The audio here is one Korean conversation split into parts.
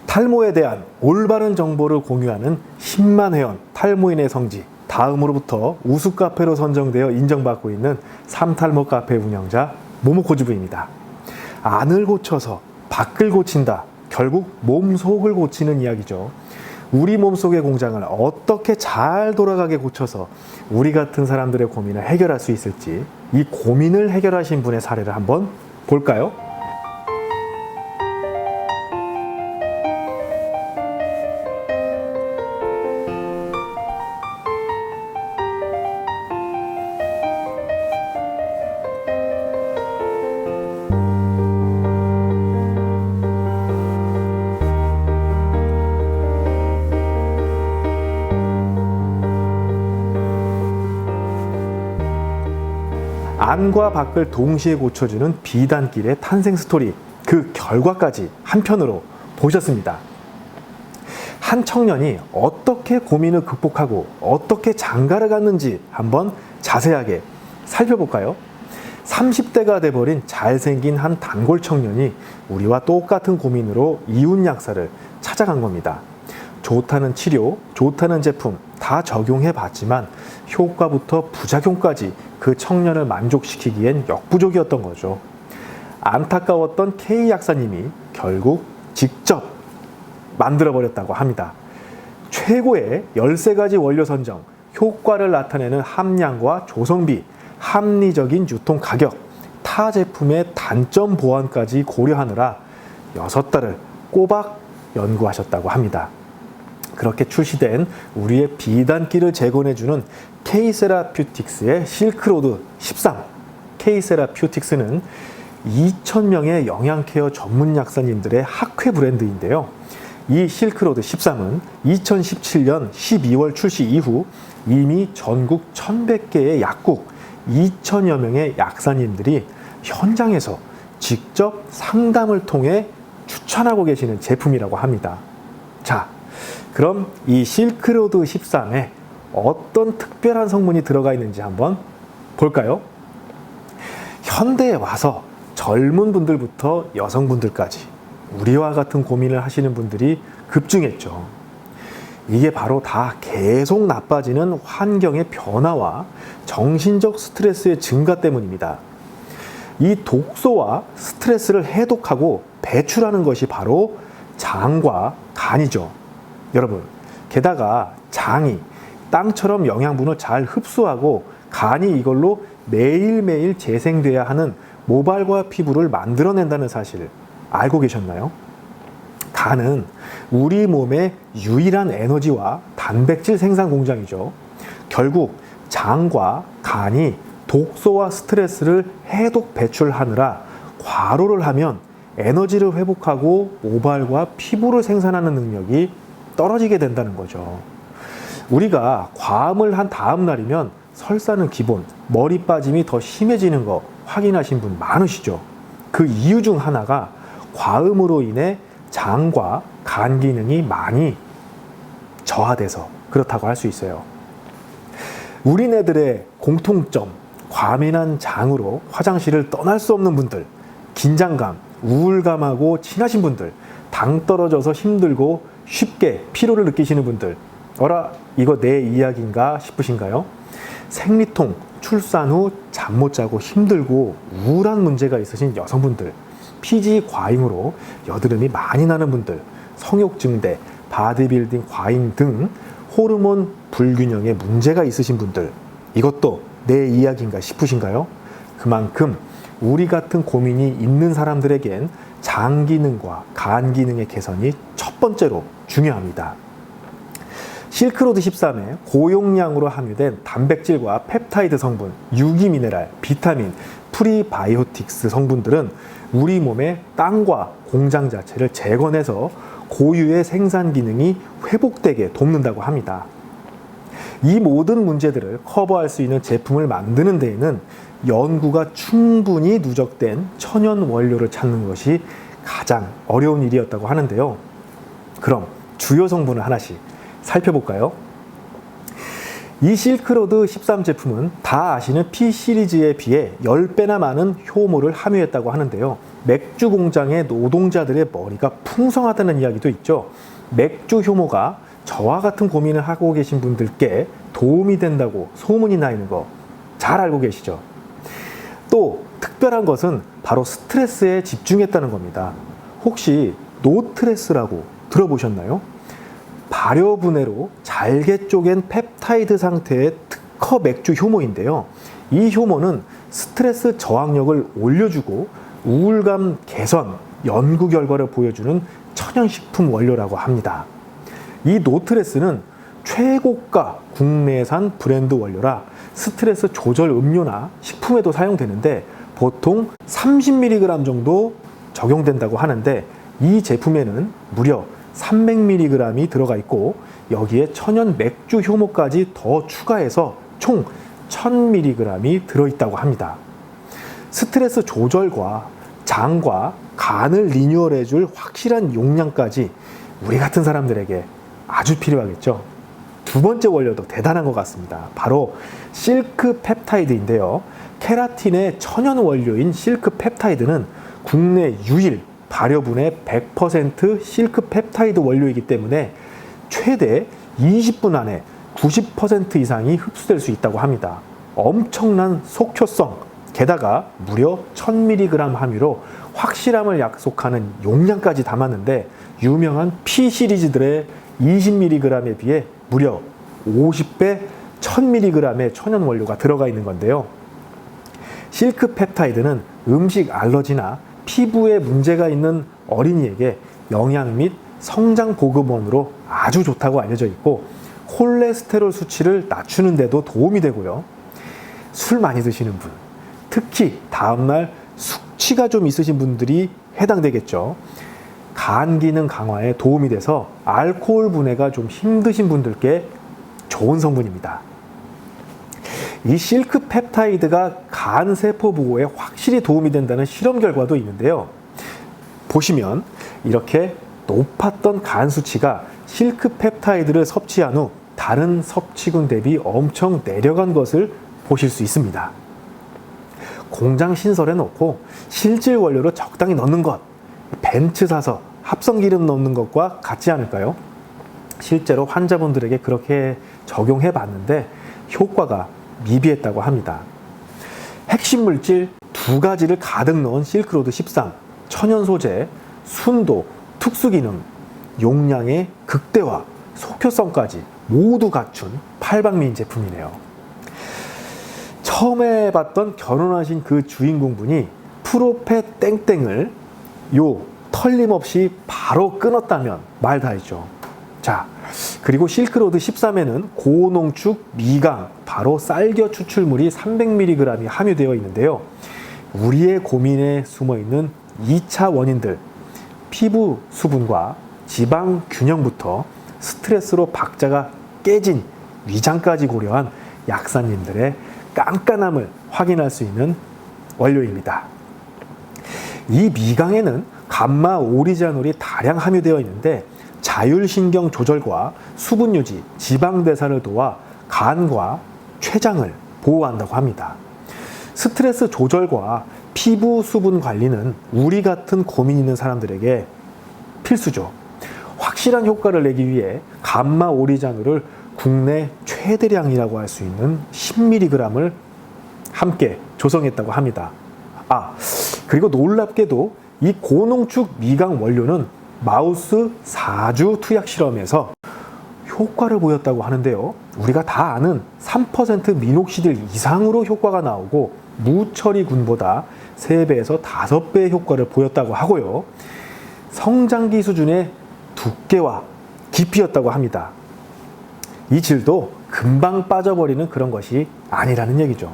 탈모에 대한 올바른 정보를 공유하는 10만 회원 탈모인의 성지, 다음으로부터 우수 카페로 선정되어 인정받고 있는 삼탈모 카페 운영자 모모코즈부입니다. 안을 고쳐서 밖을 고친다. 결국 몸속을 고치는 이야기죠. 우리 몸속의 공장을 어떻게 잘 돌아가게 고쳐서 우리 같은 사람들의 고민을 해결할 수 있을지, 이 고민을 해결하신 분의 사례를 한번 볼까요? 안과 밖을 동시에 고쳐주는 비단길의 탄생 스토리, 그 결과까지 한편으로 보셨습니다. 한 청년이 어떻게 고민을 극복하고 어떻게 장가를 갔는지 한번 자세하게 살펴볼까요? 30대가 돼버린 잘생긴 한 단골 청년이 우리와 똑같은 고민으로 이웃 약사를 찾아간 겁니다. 좋다는 치료, 좋다는 제품 다 적용해 봤지만 효과부터 부작용까지 그 청년을 만족시키기엔 역부족이었던 거죠. 안타까웠던 K 약사님이 결국 직접 만들어버렸다고 합니다. 최고의 13가지 원료 선정, 효과를 나타내는 함량과 조성비, 합리적인 유통 가격, 타 제품의 단점 보완까지 고려하느라 6달을 꼬박 연구하셨다고 합니다. 그렇게 출시된 우리의 비단기를 재건해주는 K세라퓨틱스의 실크로드 13. K세라퓨틱스는 2,000명의 영양케어 전문 약사님들의 학회 브랜드인데요. 이 실크로드 13은 2017년 12월 출시 이후 이미 전국 1,100개의 약국 2,000여 명의 약사님들이 현장에서 직접 상담을 통해 추천하고 계시는 제품이라고 합니다. 자, 그럼 이 실크로드 13에 어떤 특별한 성분이 들어가 있는지 한번 볼까요? 현대에 와서 젊은 분들부터 여성분들까지 우리와 같은 고민을 하시는 분들이 급증했죠. 이게 바로 다 계속 나빠지는 환경의 변화와 정신적 스트레스의 증가 때문입니다. 이 독소와 스트레스를 해독하고 배출하는 것이 바로 장과 간이죠. 여러분, 게다가 장이 땅처럼 영양분을 잘 흡수하고 간이 이걸로 매일매일 재생돼야 하는 모발과 피부를 만들어낸다는 사실을 알고 계셨나요? 간은 우리 몸의 유일한 에너지와 단백질 생산 공장이죠. 결국 장과 간이 독소와 스트레스를 해독 배출하느라 과로를 하면 에너지를 회복하고 모발과 피부를 생산하는 능력이 떨어지게 된다는 거죠. 우리가 과음을 한 다음 날이면 설사는 기본, 머리 빠짐이 더 심해지는 거 확인하신 분 많으시죠? 그 이유 중 하나가 과음으로 인해 장과 간 기능이 많이 저하돼서 그렇다고 할 수 있어요. 우리네들의 공통점, 과민한 장으로 화장실을 떠날 수 없는 분들, 긴장감, 우울감하고 친하신 분들, 당 떨어져서 힘들고 쉽게 피로를 느끼시는 분들, 어라, 이거 내 이야기인가 싶으신가요? 생리통, 출산 후 잠 못 자고 힘들고 우울한 문제가 있으신 여성분들, 피지 과잉으로 여드름이 많이 나는 분들, 성욕 증대, 바디빌딩 과잉 등 호르몬 불균형에 문제가 있으신 분들, 이것도 내 이야기인가 싶으신가요? 그만큼 우리 같은 고민이 있는 사람들에겐 장 기능과 간 기능의 개선이 첫 번째로 중요합니다. 실크로드 13에 고용량으로 함유된 단백질과 펩타이드 성분, 유기미네랄, 비타민, 프리바이오틱스 성분들은 우리 몸의 땅과 공장 자체를 재건해서 고유의 생산 기능이 회복되게 돕는다고 합니다. 이 모든 문제들을 커버할 수 있는 제품을 만드는 데에는 연구가 충분히 누적된 천연 원료를 찾는 것이 가장 어려운 일이었다고 하는데요. 그럼 주요 성분을 하나씩 살펴볼까요? 이 실크로드 13 제품은 다 아시는 P 시리즈에 비해 10배나 많은 효모를 함유했다고 하는데요. 맥주 공장의 노동자들의 머리가 풍성하다는 이야기도 있죠. 맥주 효모가 저와 같은 고민을 하고 계신 분들께 도움이 된다고 소문이 나 있는 거 잘 알고 계시죠? 또 특별한 것은 바로 스트레스에 집중했다는 겁니다. 혹시 노트레스라고 들어보셨나요? 발효분해로 잘게 쪼갠 펩타이드 상태의 특허 맥주 효모인데요. 이 효모는 스트레스 저항력을 올려주고 우울감 개선 연구 결과를 보여주는 천연식품 원료라고 합니다. 이 노트레스는 최고가 국내산 브랜드 원료라 스트레스 조절 음료나 식품에도 사용되는데 보통 30mg 정도 적용된다고 하는데 이 제품에는 무려 300mg이 들어가 있고 여기에 천연 맥주 효모까지 더 추가해서 총 1000mg이 들어있다고 합니다. 스트레스 조절과 장과 간을 리뉴얼해줄 확실한 용량까지 우리 같은 사람들에게 아주 필요하겠죠. 두 번째 원료도 대단한 것 같습니다. 바로 실크 펩타이드인데요. 케라틴의 천연 원료인 실크 펩타이드는 국내 유일 발효분해 100% 실크 펩타이드 원료이기 때문에 최대 20분 안에 90% 이상이 흡수될 수 있다고 합니다. 엄청난 속효성, 게다가 무려 1000mg 함유로 확실함을 약속하는 용량까지 담았는데 유명한 P 시리즈들의 20mg에 비해 무려 50배 1000mg의 천연 원료가 들어가 있는 건데요. 실크 펩타이드는 음식 알러지나 피부에 문제가 있는 어린이에게 영양 및 성장 보급원으로 아주 좋다고 알려져 있고 콜레스테롤 수치를 낮추는 데도 도움이 되고요. 술 많이 드시는 분, 특히 다음날 숙취가 좀 있으신 분들이 해당되겠죠. 간 기능 강화에 도움이 돼서 알코올 분해가 좀 힘드신 분들께 좋은 성분입니다. 이 실크 펩타이드가 간 세포 보호에 확실히 도움이 된다는 실험 결과도 있는데요. 보시면 이렇게 높았던 간 수치가 실크 펩타이드를 섭취한 후 다른 섭취군 대비 엄청 내려간 것을 보실 수 있습니다. 공장 신설해 놓고 실질 원료로 적당히 넣는 것, 벤츠 사서 합성 기름 넣는 것과 같지 않을까요? 실제로 환자분들에게 그렇게 적용해 봤는데 효과가 미비했다고 합니다. 핵심 물질 두 가지를 가득 넣은 실크로드 13, 천연 소재, 순도, 특수 기능, 용량의 극대화, 속효성까지 모두 갖춘 팔방미인 제품이네요. 처음에 봤던 결혼하신 그 주인공분이 프로페 땡땡을 요 털림없이 바로 끊었다면 말 다 했죠. 자, 그리고 실크로드 13에는 고농축 미강, 바로 쌀겨 추출물이 300mg이 함유되어 있는데요. 우리의 고민에 숨어 있는 2차 원인들, 피부 수분과 지방 균형부터 스트레스로 박자가 깨진 위장까지 고려한 약사님들의 깐깐함을 확인할 수 있는 원료입니다. 이 미강에는 감마 오리자놀이 다량 함유되어 있는데 자율신경 조절과 수분 유지, 지방 대사를 도와 간과 췌장을 보호한다고 합니다. 스트레스 조절과 피부 수분 관리는 우리 같은 고민 있는 사람들에게 필수죠. 확실한 효과를 내기 위해 감마 오리자놀을 국내 최대량이라고 할 수 있는 10mg을 함께 조성했다고 합니다. 그리고 놀랍게도 이 고농축 미강 원료는 마우스 4주 투약 실험에서 효과를 보였다고 하는데요. 우리가 다 아는 3% 미녹시딜 이상으로 효과가 나오고 무처리군보다 3배에서 5배의 효과를 보였다고 하고요. 성장기 수준의 두께와 깊이였다고 합니다. 이 질도 금방 빠져버리는 그런 것이 아니라는 얘기죠.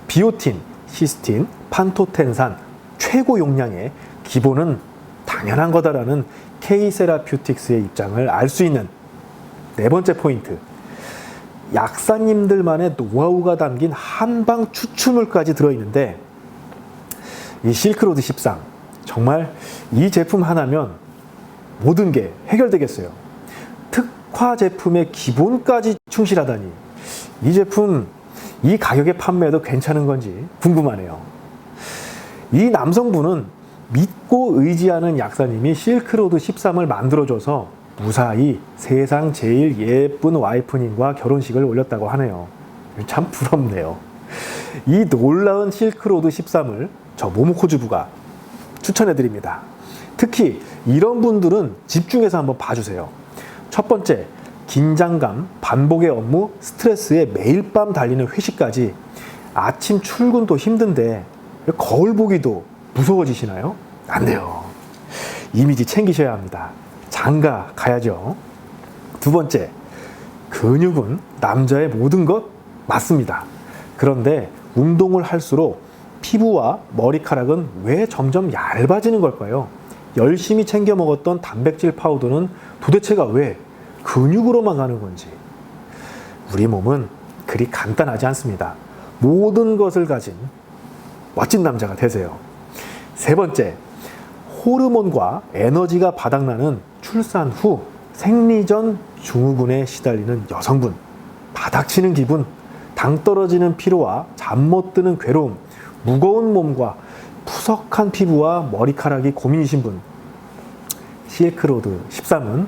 비오틴, 시스틴, 판토텐산 최고 용량의 기본은 당연한 거다라는 K-세라퓨틱스의 입장을 알 수 있는 네 번째 포인트. 약사님들만의 노하우가 담긴 한방 추출물까지 들어있는데 이 실크로드 13 정말 이 제품 하나면 모든 게 해결되겠어요. 특화 제품의 기본까지 충실하다니 이 제품 이 가격에 판매해도 괜찮은 건지 궁금하네요. 이 남성분은 믿고 의지하는 약사님이 실크로드 13을 만들어줘서 무사히 세상 제일 예쁜 와이프님과 결혼식을 올렸다고 하네요. 참 부럽네요. 이 놀라운 실크로드 13을 저 모모코주부가 추천해드립니다. 특히 이런 분들은 집중해서 한번 봐주세요. 첫 번째, 긴장감, 반복의 업무, 스트레스에 매일 밤 달리는 회식까지 아침 출근도 힘든데 거울 보기도 무서워지시나요? 안 돼요. 이미지 챙기셔야 합니다. 장가 가야죠. 두 번째, 근육은 남자의 모든 것 맞습니다. 그런데 운동을 할수록 피부와 머리카락은 왜 점점 얇아지는 걸까요? 열심히 챙겨 먹었던 단백질 파우더는 도대체가 왜 근육으로만 가는 건지. 우리 몸은 그리 간단하지 않습니다. 모든 것을 가진 멋진 남자가 되세요. 세 번째, 호르몬과 에너지가 바닥나는 출산 후 생리전 증후군에 시달리는 여성분, 바닥치는 기분, 당 떨어지는 피로와 잠 못 드는 괴로움, 무거운 몸과 푸석한 피부와 머리카락이 고민이신 분, 실크로드 13은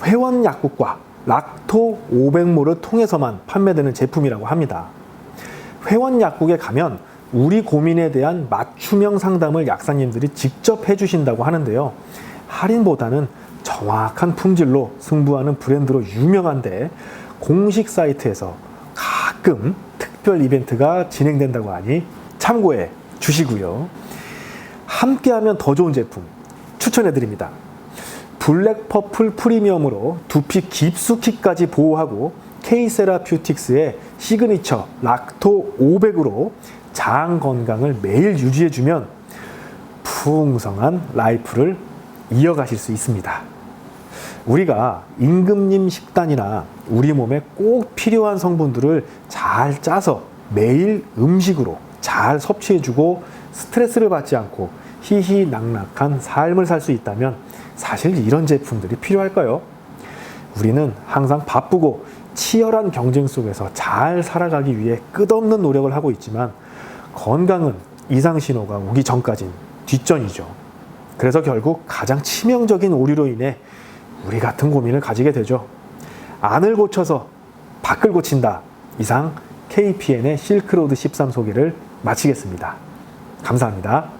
회원 약국과 락토 500몰을 통해서만 판매되는 제품이라고 합니다. 회원 약국에 가면 우리 고민에 대한 맞춤형 상담을 약사님들이 직접 해주신다고 하는데요. 할인보다는 정확한 품질로 승부하는 브랜드로 유명한데 공식 사이트에서 가끔 특별 이벤트가 진행된다고 하니 참고해 주시고요. 함께하면 더 좋은 제품 추천해드립니다. 블랙 퍼플 프리미엄으로 두피 깊숙이까지 보호하고 K-세라퓨틱스의 시그니처 락토 500으로 장 건강을 매일 유지해주면 풍성한 라이프를 이어가실 수 있습니다. 우리가 임금님 식단이나 우리 몸에 꼭 필요한 성분들을 잘 짜서 매일 음식으로 잘 섭취해주고 스트레스를 받지 않고 희희낙낙한 삶을 살 수 있다면 사실 이런 제품들이 필요할까요? 우리는 항상 바쁘고 치열한 경쟁 속에서 잘 살아가기 위해 끝없는 노력을 하고 있지만 건강은 이상 신호가 오기 전까진 뒷전이죠. 그래서 결국 가장 치명적인 오류로 인해 우리 같은 고민을 가지게 되죠. 안을 고쳐서 밖을 고친다. 이상 KPN의 실크로드 13 소개를 마치겠습니다. 감사합니다.